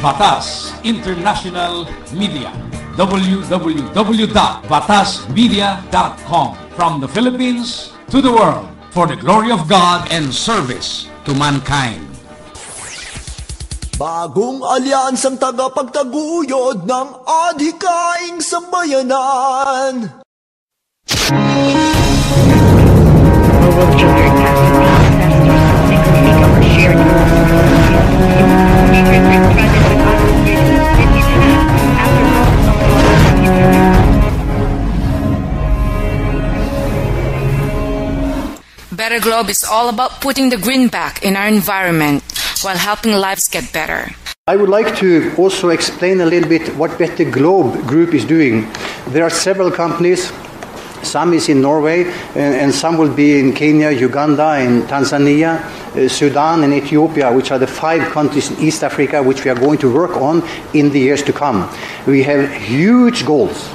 Batas International Media. www.batasmedia.com. From the Philippines to the world, for the glory of God and service to mankind. Bagong alyansang tagapagtaguyod ng adhikaing sambayanan. Better Globe is all about putting the green back in our environment while helping lives get better. I would like to also explain a little bit what Better Globe Group is doing. There are several companies. Some is in Norway, and some will be in Kenya, Uganda, in Tanzania, Sudan, and Ethiopia, which are the 5 countries in East Africa which we are going to work on in the years to come. We have huge goals,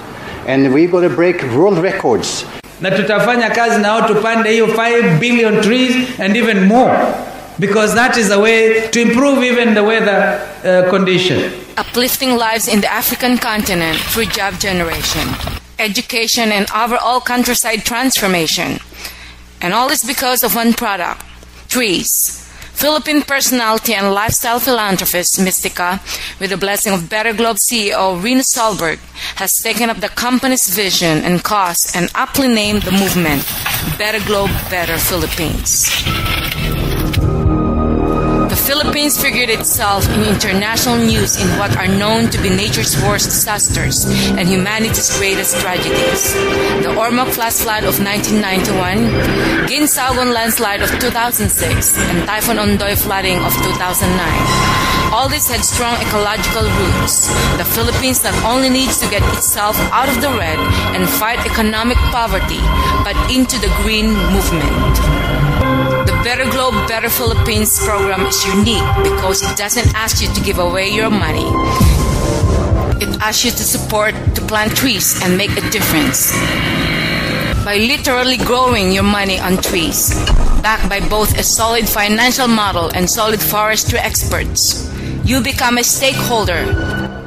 and we're going to break world records. Na tutafanya kazi na wao tupande hiyo 5 billion trees and even more, because that is a way to improve even the weather condition. Uplifting lives in the African continent through job generation, education, and overall countryside transformation. And all is because of one product, trees. Philippine personality and lifestyle philanthropist Mystica, with the blessing of Better Globe CEO Rino Solberg, has taken up the company's vision and cause and aptly named the movement Better Globe, Better Philippines. The Philippines figured itself in international news in what are known to be nature's worst disasters and humanity's greatest tragedies. The Ormoc flash flood of 1991, Ginsagon landslide of 2006, and Typhoon Ondoy flooding of 2009. All this had strong ecological roots. The Philippines not only needs to get itself out of the red and fight economic poverty, but into the green movement. The Better Globe, Better Philippines program is unique because it doesn't ask you to give away your money. It asks you to support, to plant trees and make a difference. By literally growing your money on trees, backed by both a solid financial model and solid forestry experts, you become a stakeholder,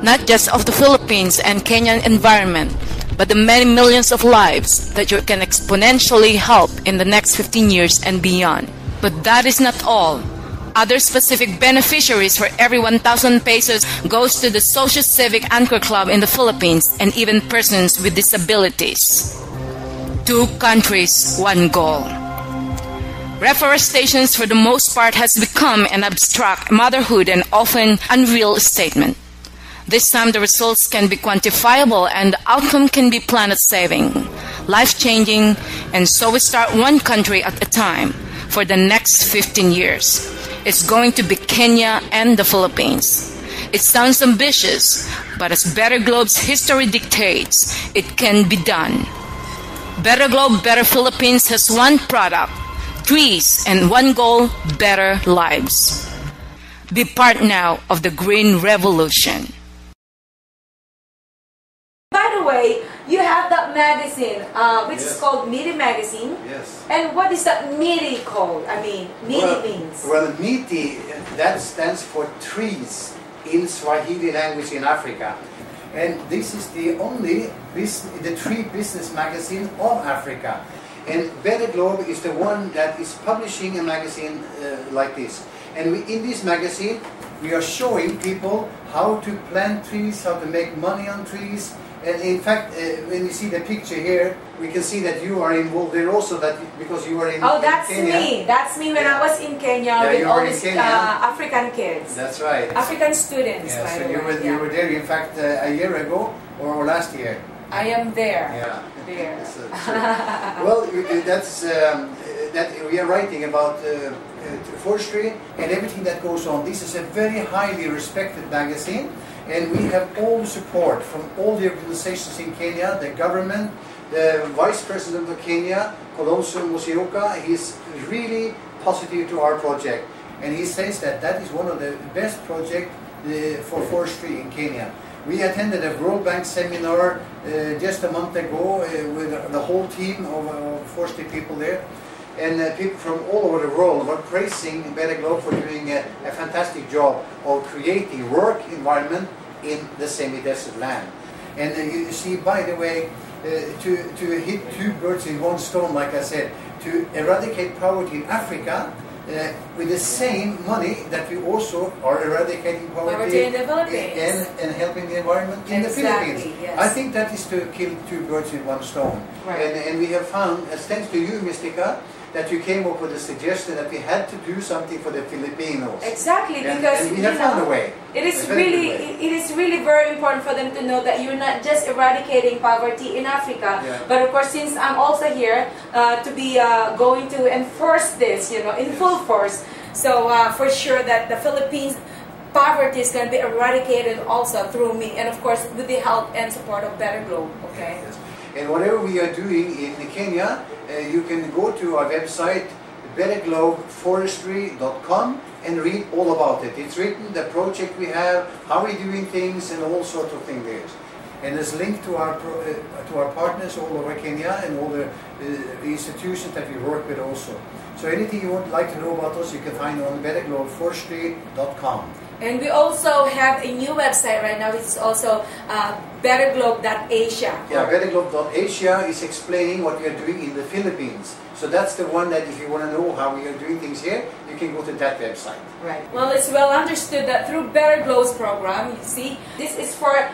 not just of the Philippines and Kenyan environment, but the many millions of lives that you can exponentially help in the next 15 years and beyond. But that is not all. Other specific beneficiaries for every 1,000 pesos goes to the Social Civic Anchor Club in the Philippines and even persons with disabilities. 2 countries, 1 goal. Reforestation for the most part has become an abstract motherhood and often unreal statement. This time the results can be quantifiable and the outcome can be planet-saving, life-changing, and so we start 1 country at a time for the next 15 years. It's going to be Kenya and the Philippines. It sounds ambitious, but as Better Globe's history dictates, it can be done. Better Globe, Better Philippines has 1 product, trees, and 1 goal, better lives. Be part now of the Green Revolution. By the way, you have that magazine, which is called Midi Magazine. Yes. And what is that Midi called? I mean, Midi means? Well, Midi, that stands for trees in Swahili language in Africa. And this is the only the tree business magazine of Africa. And Better Globe is the one that is publishing a magazine like this. And in this magazine, we are showing people how to plant trees, how to make money on trees. And in fact, when you see the picture here, we can see that you are involved there also, that because you are in Oh, that's Kenya. me. That's me when I was in Kenya with all these African kids. That's right. African students, Yeah, by so the you way. were there, in fact, a year ago or last year. I am there. Yeah. There. Well, that's that we are writing about forestry and everything that goes on. This is a very highly respected magazine, and we have all the support from all the organizations in Kenya, the government, the Vice President of Kenya, Kolonso Musyoka. He's really positive to our project, and he says that that is one of the best projects for forestry in Kenya. We attended a World Bank seminar just a month ago with the whole team of forestry people there, and people from all over the world were praising Better Globe for doing a fantastic job of creating work environment in the semi-desert land. And you see, by the way, to hit two birds in one stone, like I said, to eradicate poverty in Africa, with the same money that we also are eradicating poverty in the Philippines and helping the environment in the Philippines. Yes. I think that is to kill two birds with one stone. Right. And we have found, thanks to you, Mystica, that you came up with a suggestion that we had to do something for the Filipinos. Exactly, And because we have found a way. It is really very important for them to know that you're not just eradicating poverty in Africa, but of course, since I'm also here to be going to enforce this, in full force. So for sure that the Philippines poverty is going to be eradicated also through me, and of course with the help and support of Better Globe. Okay. Yes. And whatever we are doing in Kenya, you can go to our website, betterglobeforestry.com, and read all about it. It's written, the project we have, how we're doing things, and all sorts of things there. And there's linked to our partners all over Kenya and all the institutions that we work with also. So anything you would like to know about us, you can find on betterglobeforestry.com. And we also have a new website right now, which is also betterglobe.asia. Yeah, betterglobe.asia is explaining what we are doing in the Philippines. So that's the one that if you want to know how we are doing things here, you can go to that website. Right. Well, it's well understood that through Better Globe's program, you see, this is for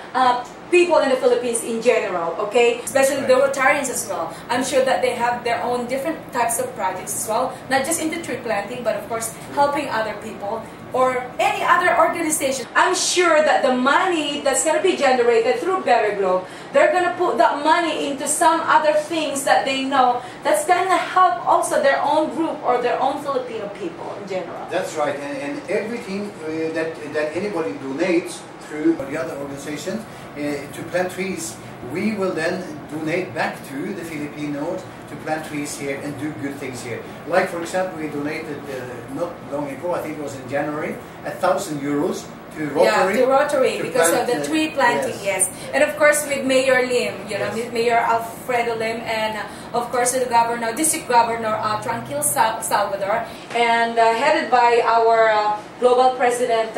people in the Philippines in general, okay? Especially the Rotarians as well. I'm sure that they have their own different types of projects as well, not just into tree planting, but of course helping other people or any other organization. I'm sure that the money that's going to be generated through Better Globe, they're going to put that money into some other things that they know that's going to help also their own group or their own Filipino people in general. That's right, and everything that anybody donates through the other organizations to plant trees, we will then donate back to the Filipinos to plant trees here and do good things here. Like for example, we donated not long ago, I think it was in January, €1,000 to Rotary. Yeah, to Rotary because of the tree planting, yes. And of course with Mayor Lim, with Mayor Alfredo Lim, and of course the Governor, District Governor Tranquil Salvador, and headed by our Global President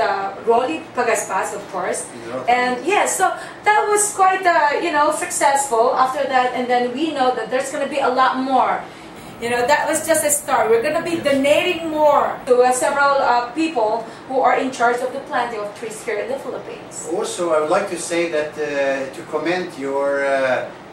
Rolly Pagaspas, of course. And yes, so that was quite successful after that, and then we know that there's going to be a lot more. That was just a start. We're going to be donating more to several people who are in charge of the planting of trees here in the Philippines. Also, I would like to say that to commend your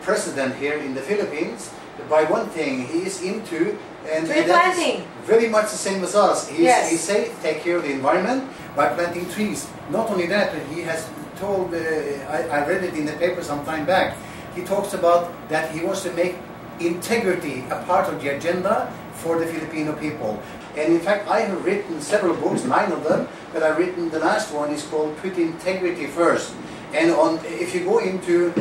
president here in the Philippines, by one thing, he is into tree planting. Very much the same as us. He say take care of the environment by planting trees. Not only that, but he has told, I read it in the paper some time back, he talks about that he wants to make integrity a part of the agenda for the Filipino people. And in fact, I have written several books, 9 of them, but I've written, the last one is called Put Integrity First. And if you go into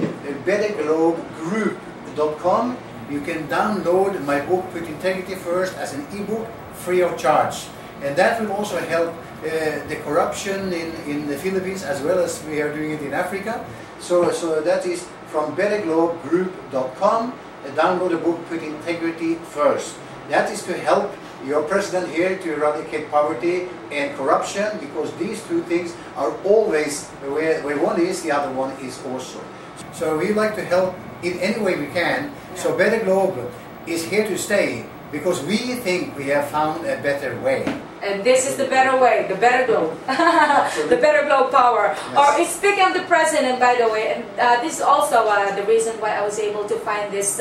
betterglobegroup.com, you can download my book Put Integrity First as an ebook free of charge. And that will also help the corruption in the Philippines as well as we are doing it in Africa. So that is from betterglobegroup.com. Download the book Put Integrity First. That is to help your president here to eradicate poverty and corruption, because these two things are always where one is, the other one is also. So we like to help in any way we can. So Better Globe is here to stay because we think we have found a better way. And this is the better way, the Better Globe. The Better Globe power. Yes. Or speaking of the president, by the way, and this is also the reason why I was able to find this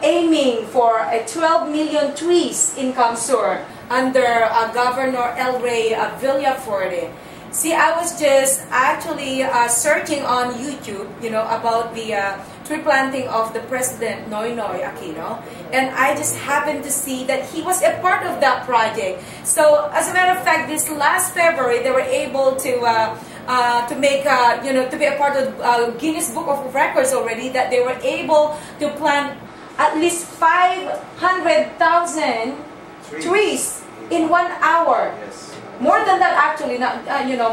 aiming for 12 million trees in Kamsur under Governor El Rey Villafuerte. See, I was just actually searching on YouTube, about the tree planting of the President Noynoy Aquino, and I just happened to see that he was a part of that project. So, as a matter of fact, this last February, they were able to make, to be a part of Guinness Book of Records already, that they were able to plant at least 500,000 trees in 1 hour. Yes. More than that, actually, not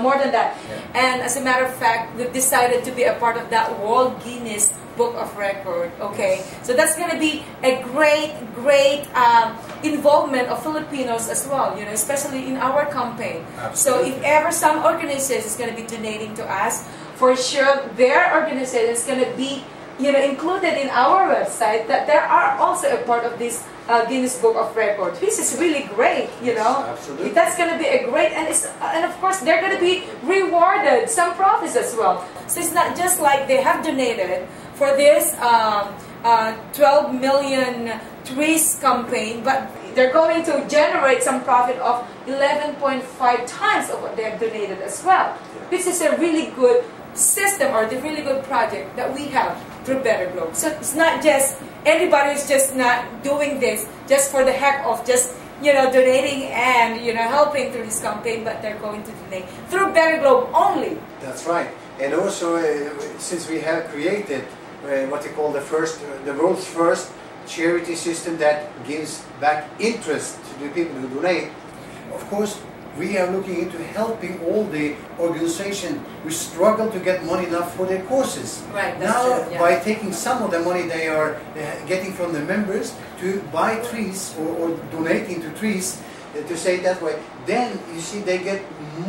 more than that. Yeah. And as a matter of fact, we've decided to be a part of that World Guinness Book of Record. Okay, so that's going to be a great involvement of Filipinos as well, you know, especially in our campaign. Absolutely. So if ever some organization is going to be donating to us, for sure their organization is going to be, you know, included in our website, that there are also a part of this Guinness Book of Records. This is really great, you know. Absolutely. That's going to be a great, and of course they're going to be rewarded some profits as well. So it's not just like they have donated for this 12 million trees campaign, but they're going to generate some profit of 11.5 times of what they have donated as well. This is a really good system, or the really good project that we have through Better Globe. So it's not just anybody's just not doing this just for the heck of just, you know, donating and, you know, helping through this campaign, but they're going to donate through Better Globe only. That's right. And also, since we have created what they call the world's first charity system that gives back interest to the people who donate, of course, we are looking into helping all the organizations who struggle to get money enough for their courses. Right, that's now, true, yeah. by taking some of the money they are getting from the members to buy trees or donating to trees, to say it that way, then you see they get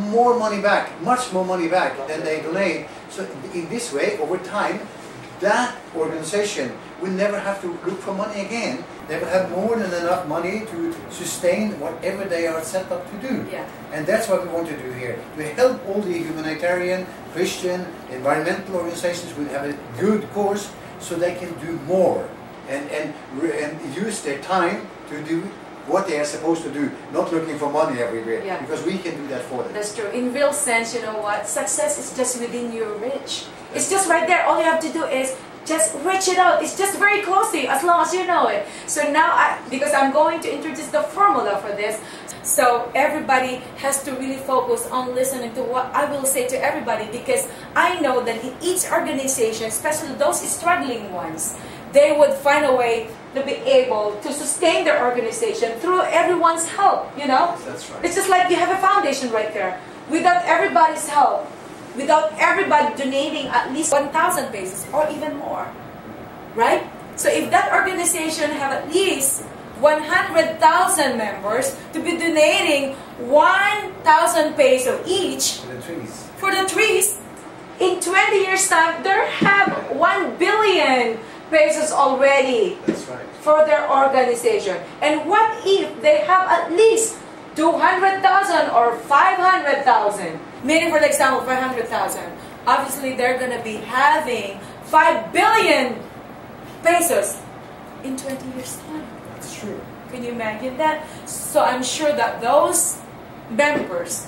more money back, much more money back than they donate. So in this way, over time, that organization will never have to look for money again. They will have more than enough money to sustain whatever they are set up to do. Yeah. And that's what we want to do here. We help all the humanitarian, Christian, environmental organizations who have a good cause so they can do more and use their time to do what they are supposed to do, not looking for money everywhere, Yeah. because we can do that for them. That's true. In real sense, you know what? Success is just within your reach. It's just right there. All you have to do is just reach it out. It's just very close to you, as long as you know it. So now, because I'm going to introduce the formula for this, so everybody has to really focus on listening to what I will say to everybody, because I know that in each organization, especially those struggling ones, they would find a way to be able to sustain their organization through everyone's help, you know? That's right. It's just like you have a foundation right there. Without everybody's help, without everybody donating at least 1,000 pesos or even more, right? So if that organization have at least 100,000 members to be donating 1,000 peso each For the trees. for the trees, in 20 years time, they have 1 billion pesos already That's right. for their organization. And what if they have at least 200,000 or 500,000? Meaning, for example, 500,000. Obviously, they're going to be having 5 billion pesos in 20 years' time. That's true. Can you imagine that? So I'm sure that those members,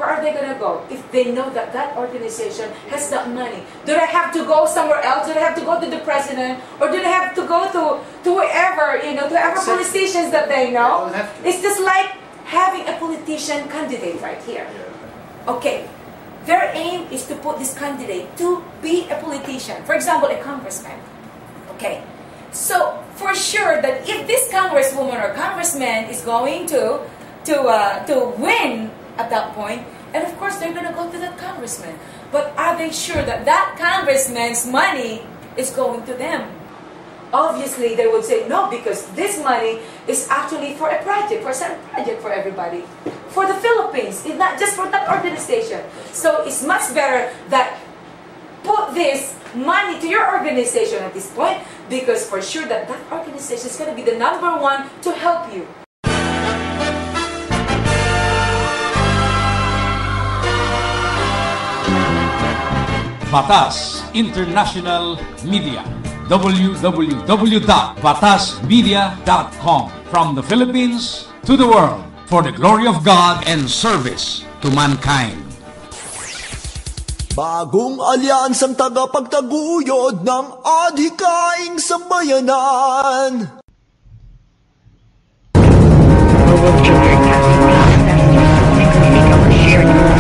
where are they going to go if they know that that organization has that money? Do they have to go somewhere else? Do they have to go to the president? Or do they have to go to whoever, you know, to whoever politicians that they know? They don't have to. It's just like having a politician candidate right here. Okay, their aim is to put this candidate to be a politician. For example, a congressman. Okay, so for sure that if this congresswoman or congressman is going to win at that point, and of course they're going to go to that congressman. But are they sure that that congressman's money is going to them? Obviously, they would say no, because this money is actually for a project, for a certain project for everybody. For the Philippines, it's not just for that organization. So it's much better that put this money to your organization at this point, because for sure that that organization is going to be the #1 to help you. Batas International Media, www.batasmedia.com. From the Philippines to the world, for the glory of God and service to mankind. Bagong alyansang tagapagtaguyod ng adhikaing sambayanan. Global children have been accessed to speak or share news.